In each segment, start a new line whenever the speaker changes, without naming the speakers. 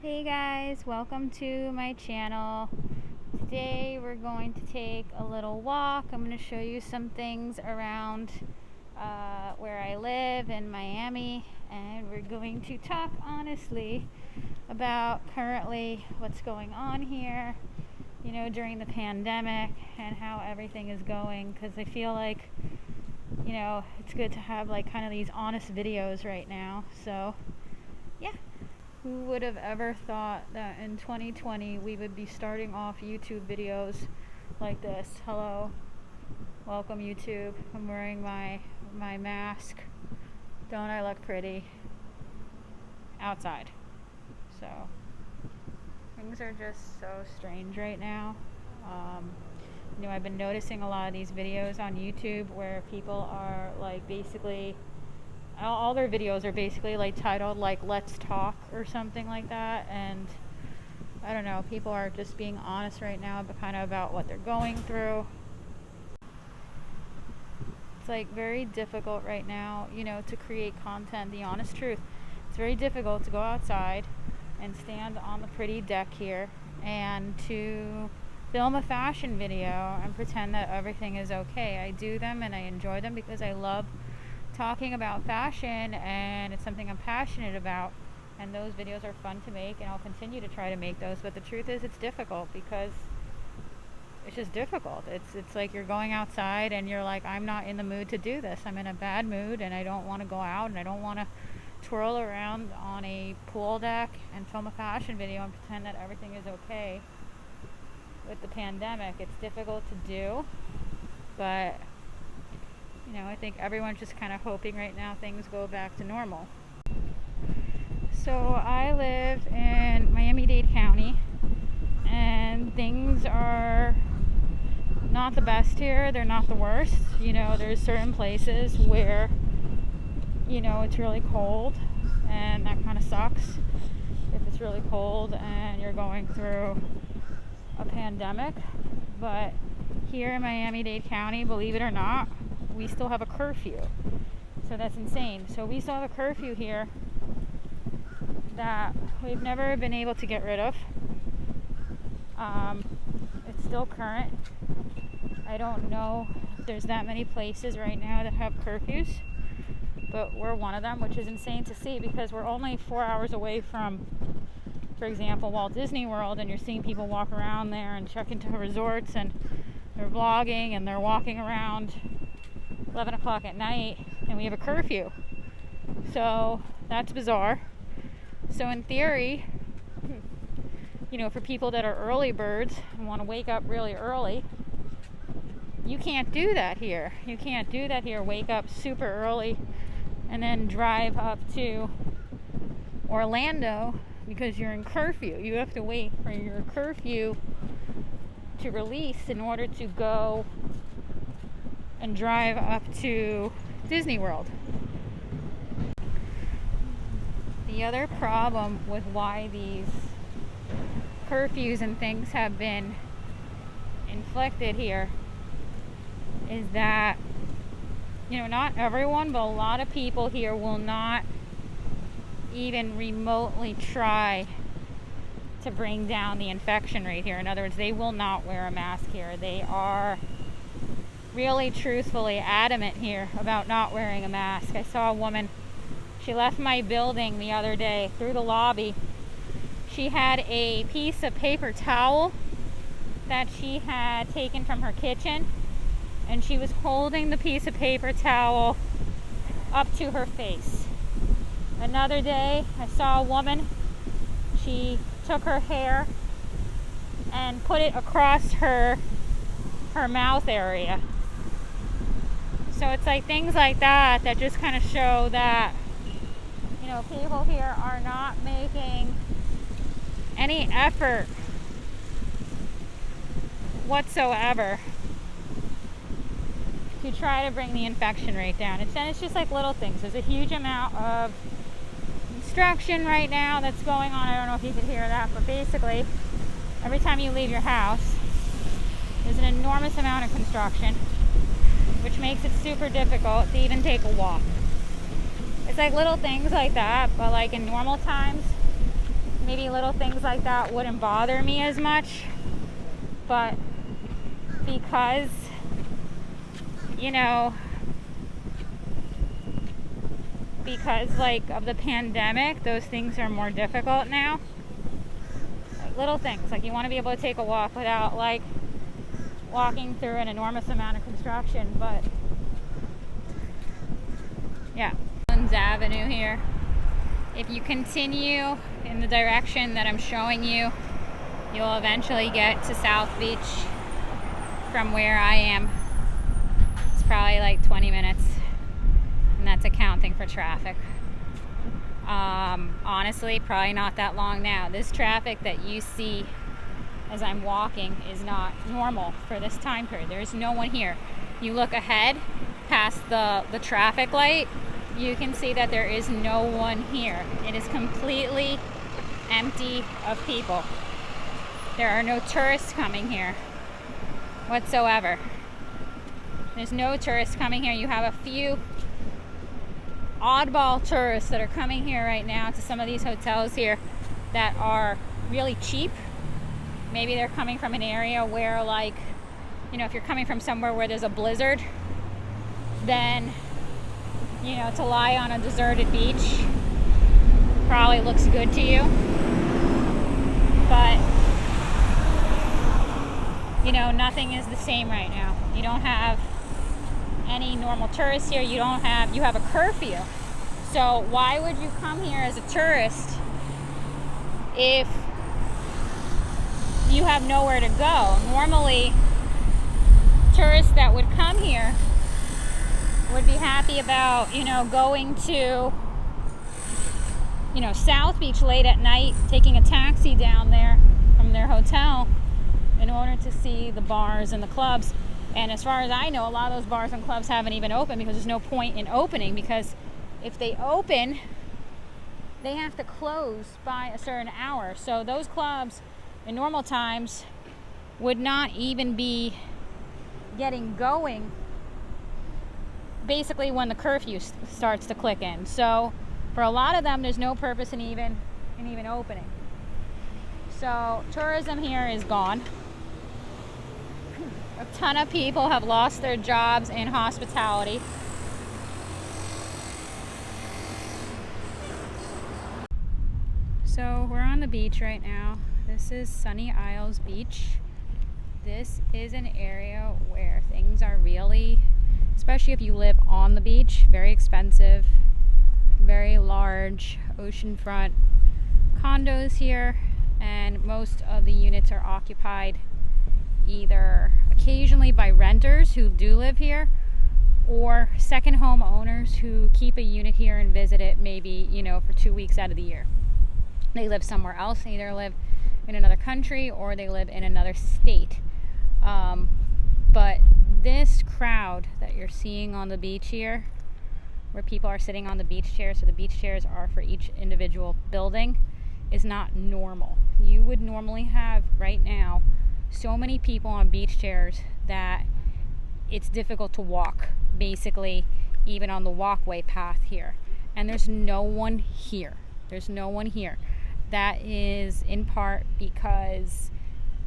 Hey guys, welcome to my channel. Today we're going to take a little walk. I'm going to show you some things around where I live in Miami, and we're going to talk honestly about currently what's going on here, during the pandemic and how everything is going, because I feel like, it's good to have like kind of these honest videos right now. So, yeah. Who would have ever thought that in 2020 we would be starting off YouTube videos like this? Hello, welcome YouTube. I'm wearing my mask. Don't I look pretty? Outside. So, things are just so strange right now. I've been noticing a lot of these videos on YouTube where people are like basically all their videos are basically like titled like "Let's Talk" or something like that, and I don't know, people are just being honest right now, but kind of about what they're going through. It's like very difficult right now, to create content. The honest truth, it's very difficult to go outside and stand on the pretty deck here and to film a fashion video and pretend that everything is okay. I do them and I enjoy them because I love talking about fashion, and it's something I'm passionate about, and those videos are fun to make, and I'll continue to try to make those. But the truth is, it's difficult because it's just difficult. It's like you're going outside and you're like, I'm not in the mood to do this. I'm in a bad mood and I don't want to go out, and I don't want to twirl around on a pool deck and film a fashion video and pretend that everything is okay. With the pandemic, it's difficult to do, but I think everyone's just kind of hoping right now things go back to normal. So I live in Miami Dade County, and things are not the best here. They're not the worst. There's certain places where, it's really cold, and that kind of sucks if it's really cold and you're going through a pandemic. But here in Miami Dade County, believe it or not, we still have a curfew. So that's insane. So we still have a curfew here that we've never been able to get rid of. It's still current. I don't know if there's that many places right now that have curfews, but we're one of them, which is insane to see because we're only 4 hours away from, for example, Walt Disney World, and you're seeing people walk around there and check into resorts, and they're vlogging and they're walking around 11 o'clock at night, and we have a curfew. So that's bizarre. So in theory, for people that are early birds and want to wake up really early, you can't do that here. You can't do that here. Wake up super early and then drive up to Orlando because you're in curfew. You have to wait for your curfew to release in order to go and drive up to Disney World. The other problem with why these curfews and things have been inflicted here is that, not everyone, but a lot of people here will not even remotely try to bring down the infection rate here. In other words, they will not wear a mask here. They are really truthfully adamant here about not wearing a mask. I saw a woman, she left my building the other day through the lobby. She had a piece of paper towel that she had taken from her kitchen, and she was holding the piece of paper towel up to her face. Another day, I saw a woman, she took her hair and put it across her mouth area. So it's like things like that just kind of show that, people here are not making any effort whatsoever to try to bring the infection rate down. It's just like little things. There's a huge amount of construction right now that's going on. I don't know if you could hear that, but basically every time you leave your house, there's an enormous amount of construction, which makes it super difficult to even take a walk. It's like little things like that, but like in normal times, maybe little things like that wouldn't bother me as much. But because, because like of the pandemic, those things are more difficult now. Like little things, like you want to be able to take a walk without like walking through an enormous amount of construction. But yeah, Avenue here. If you continue in the direction that I'm showing you, you'll eventually get to South Beach from where I am. It's probably like 20 minutes, and that's accounting for traffic. Honestly, probably not that long now. This traffic that you see as I'm walking is not normal for this time period. There's no one here. You look ahead past the traffic light, you can see that there is no one here. It is completely empty of people. There are no tourists coming here whatsoever. There's no tourists coming here. You have a few oddball tourists that are coming here right now to some of these hotels here that are really cheap. Maybe they're coming from an area where, like, if you're coming from somewhere where there's a blizzard, then to lie on a deserted beach probably looks good to you. But nothing is the same right now. You don't have any normal tourists here. You have a curfew. So why would you come here as a tourist if you have nowhere to go? Normally, tourists that would come here would be happy about, going to, South Beach late at night, taking a taxi down there from their hotel in order to see the bars and the clubs. And as far as I know, a lot of those bars and clubs haven't even opened because there's no point in opening, because if they open, they have to close by a certain hour. So those clubs in normal times would not even be getting going basically when the curfew starts to click in. So for a lot of them, there's no purpose in even opening. So tourism here is gone. A ton of people have lost their jobs in hospitality. So we're on the beach right now. This is Sunny Isles Beach. This is an area where things are really, especially if you live on the beach, very expensive, very large oceanfront condos here, and most of the units are occupied either occasionally by renters who do live here, or second home owners who keep a unit here and visit it maybe, for 2 weeks out of the year. They live somewhere else, they either live in another country or they live in another state. But this crowd that you're seeing on the beach here, where people are sitting on the beach chairs, so the beach chairs are for each individual building, is not normal. You would normally have right now so many people on beach chairs that it's difficult to walk, basically, even on the walkway path here. And there's no one here. There's no one here. That is in part because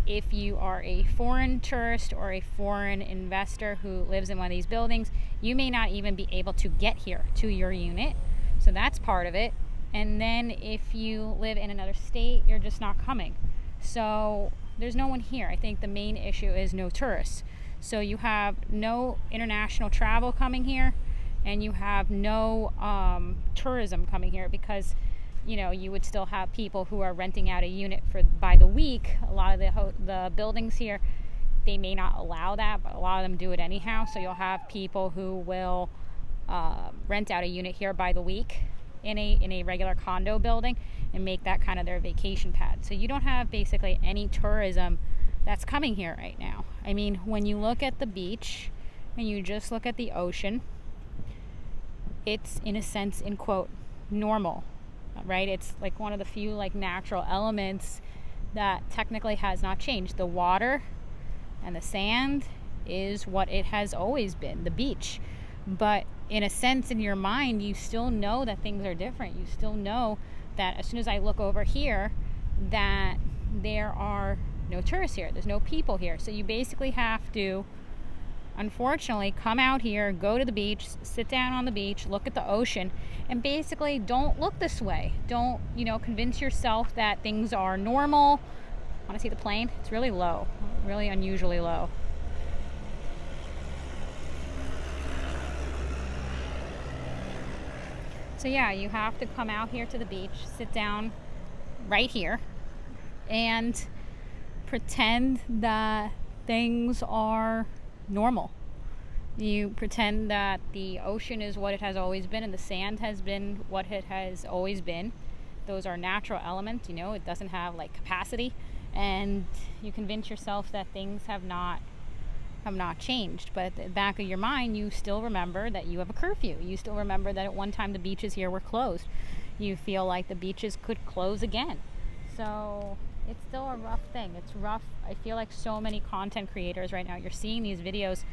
if you are a foreign tourist or a foreign investor who lives in one of these buildings, you may not even be able to get here to your unit. So that's part of it. And then if you live in another state, you're just not coming. So there's no one here. I think the main issue is no tourists. So you have no international travel coming here, and you have no tourism coming here, because you would still have people who are renting out a unit by the week. A lot of the buildings here, they may not allow that, but a lot of them do it anyhow. So you'll have people who will rent out a unit here by the week in a regular condo building and make that kind of their vacation pad. So you don't have basically any tourism that's coming here right now. I mean, when you look at the beach and you just look at the ocean, it's in a sense, in quote, normal, right? It's like one of the few natural elements that technically has not changed. The water and the sand is what it has always been, the beach. But in a sense, in your mind, you still know that things are different. You still know that as soon as I look over here, that there are no tourists here. There's no people here. So you basically have to, unfortunately, come out here, go to the beach, sit down on the beach, look at the ocean, and basically don't look this way. Don't, convince yourself that things are normal. Want to see the plane? It's really low, really unusually low. So yeah, you have to come out here to the beach, sit down right here, and pretend that things are normal. You pretend that the ocean is what it has always been and the sand has been what it has always been. Those are natural elements, it doesn't have like capacity, and you convince yourself that things have not changed. But at the back of your mind, you still remember that you have a curfew. You still remember that at one time the beaches here were closed. You feel like the beaches could close again. So it's still a rough thing. It's rough. I feel like so many content creators right now, you're seeing these videos,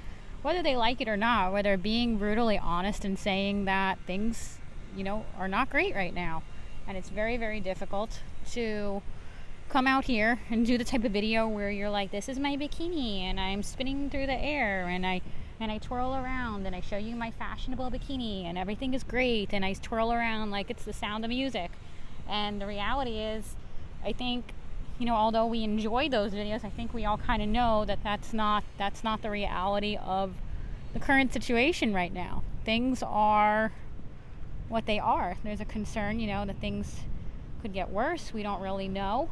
whether they like it or not, where they're being brutally honest and saying that things, are not great right now. And it's very, very difficult to come out here and do the type of video where you're like, this is my bikini and I'm spinning through the air and I twirl around and I show you my fashionable bikini and everything is great and I twirl around like it's the Sound of Music. And the reality is, I think, although we enjoy those videos, I think we all kind of know that that's not the reality of the current situation right now. Things are what they are. There's a concern, that things could get worse. We don't really know.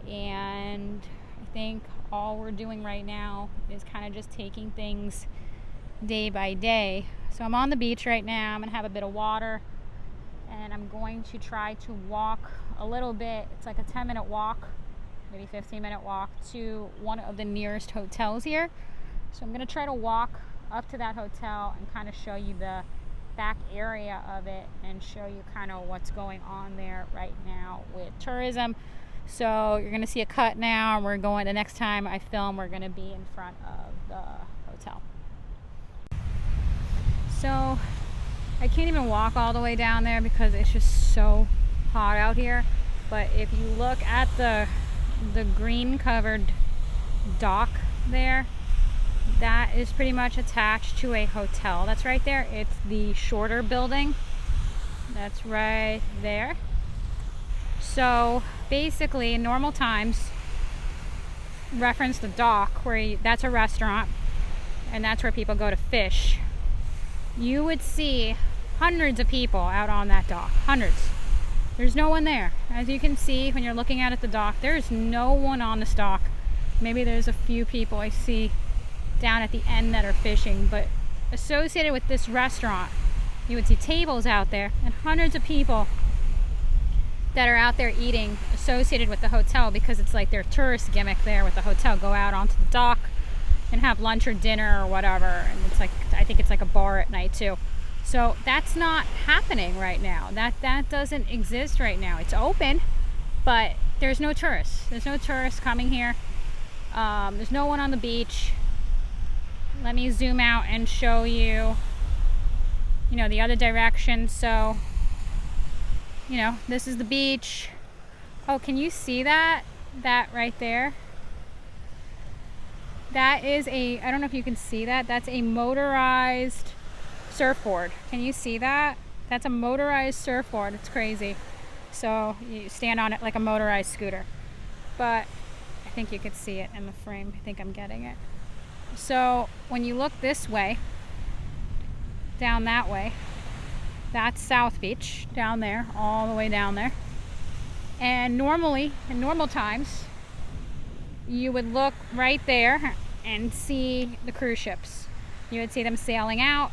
And I think all we're doing right now is kind of just taking things day by day. So I'm on the beach right now. I'm going to have a bit of water. And I'm going to try to walk a little bit. It's like a 10-minute walk, maybe 15-minute walk to one of the nearest hotels here. So I'm going to try to walk up to that hotel and kind of show you the back area of it and show you kind of what's going on there right now with tourism. So you're going to see a cut now, and the next time I film, we're going to be in front of the hotel. So I can't even walk all the way down there because it's just so hot out here. But if you look at the green covered dock there, that is pretty much attached to a hotel. That's right there. It's the shorter building. That's right there. So basically, in normal times, reference the dock where that's a restaurant and that's where people go to fish. You would see hundreds of people out on that dock. Hundreds. There's no one there. As you can see when you're looking out at the dock, there's no one on this dock. Maybe there's a few people I see down at the end that are fishing, but associated with this restaurant, you would see tables out there and hundreds of people that are out there eating associated with the hotel, because it's like their tourist gimmick there with the hotel. Go out onto the dock and have lunch or dinner or whatever, and it's like, I think it's like a bar at night too. So that's not happening right now. That doesn't exist right now. It's open, but there's no tourists. There's no tourists coming here. There's no one on the beach. Let me zoom out and show you, the other direction. So, this is the beach. Oh, can you see that? That right there? That is I don't know if you can see that. That's a motorized surfboard. Can you see that? That's a motorized surfboard. It's crazy. So you stand on it like a motorized scooter. But I think you could see it in the frame. I think I'm getting it. So when you look this way, down that way, that's South Beach, down there, all the way down there. And normally, in normal times, you would look right there and see the cruise ships. You would see them sailing out,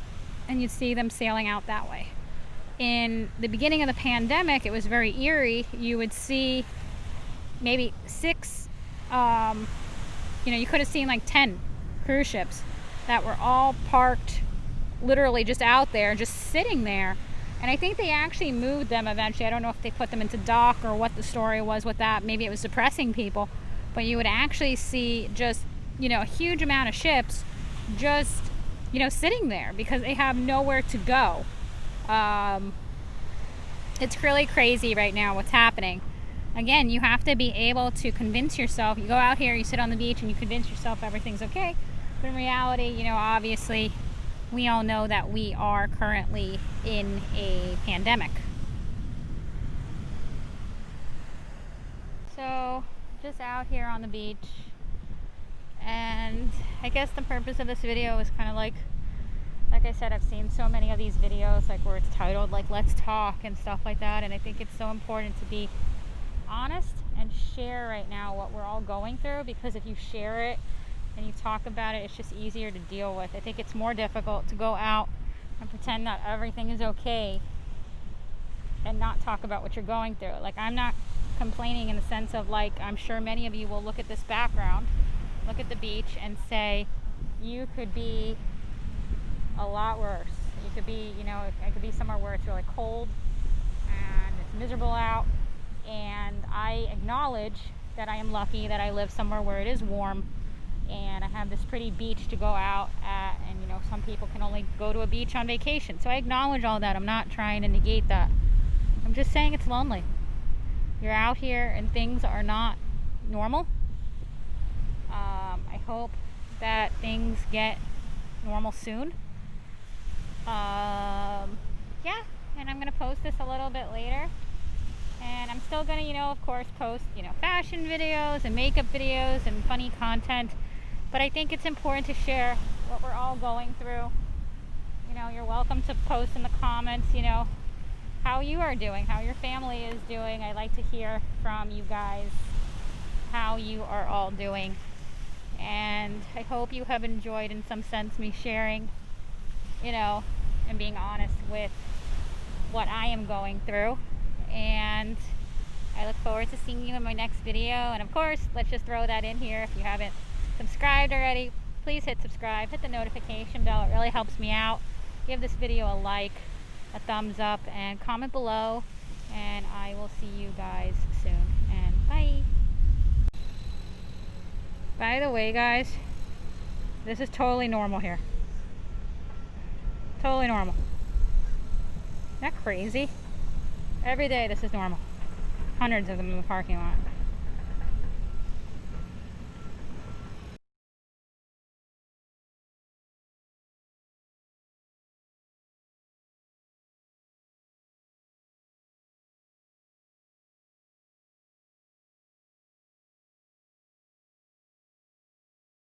and you'd see them sailing out that way. In the beginning of the pandemic, it was very eerie. You would see maybe 6, you could have seen like 10 cruise ships that were all parked literally just out there, just sitting there. And I think they actually moved them eventually. I don't know if they put them into dock or what the story was with that. Maybe it was suppressing people. But you would actually see just, a huge amount of ships just, sitting there because they have nowhere to go. It's really crazy right now what's happening. again, you have to be able to convince yourself. You go out here, you sit on the beach, and you convince yourself everything's okay. But in reality, you know, obviously, we all know that we are currently in a pandemic. So, just out here on the beach. And I guess the purpose of this video is kind of like I said, I've seen so many of these videos, like where it's titled like "Let's Talk" and stuff like that, and I think it's so important to be honest and share right now what we're all going through, because if you share it and you talk about it, it's just easier to deal with. I think it's more difficult to go out and pretend that everything is okay and not talk about what you're going through. Like, I'm not complaining in the sense of, like, I'm sure many of you will look at this background, look at the beach, and say, you could be a lot worse. You could be, you know, it could be somewhere where it's really cold and it's miserable out. And I acknowledge that I am lucky that I live somewhere where it is warm and I have this pretty beach to go out at. And, you know, some people can only go to a beach on vacation. So I acknowledge all that. I'm not trying to negate that. I'm just saying it's lonely. You're out here and things are not normal. I hope that things get normal soon. Yeah, and I'm gonna post this a little bit later, and I'm still gonna, you know, of course, post, you know, fashion videos and makeup videos and funny content, but I think it's important to share what we're all going through. You know, you're welcome to post in the comments, you know, how you are doing, how your family is doing. I like to hear from you guys how you are all doing, and I hope you have enjoyed, in some sense, me sharing, you know, and being honest with what I am going through. And I look forward to seeing you in my next video. And of course, let's just throw that in here. If you haven't subscribed already, please hit subscribe, hit the notification bell. It really helps me out. Give this video a like, a thumbs up, and comment below. And I will see you guys soon. And bye. By the way, guys, this is totally normal here. Totally normal. Isn't that crazy? Every day this is normal. Hundreds of them in the parking lot.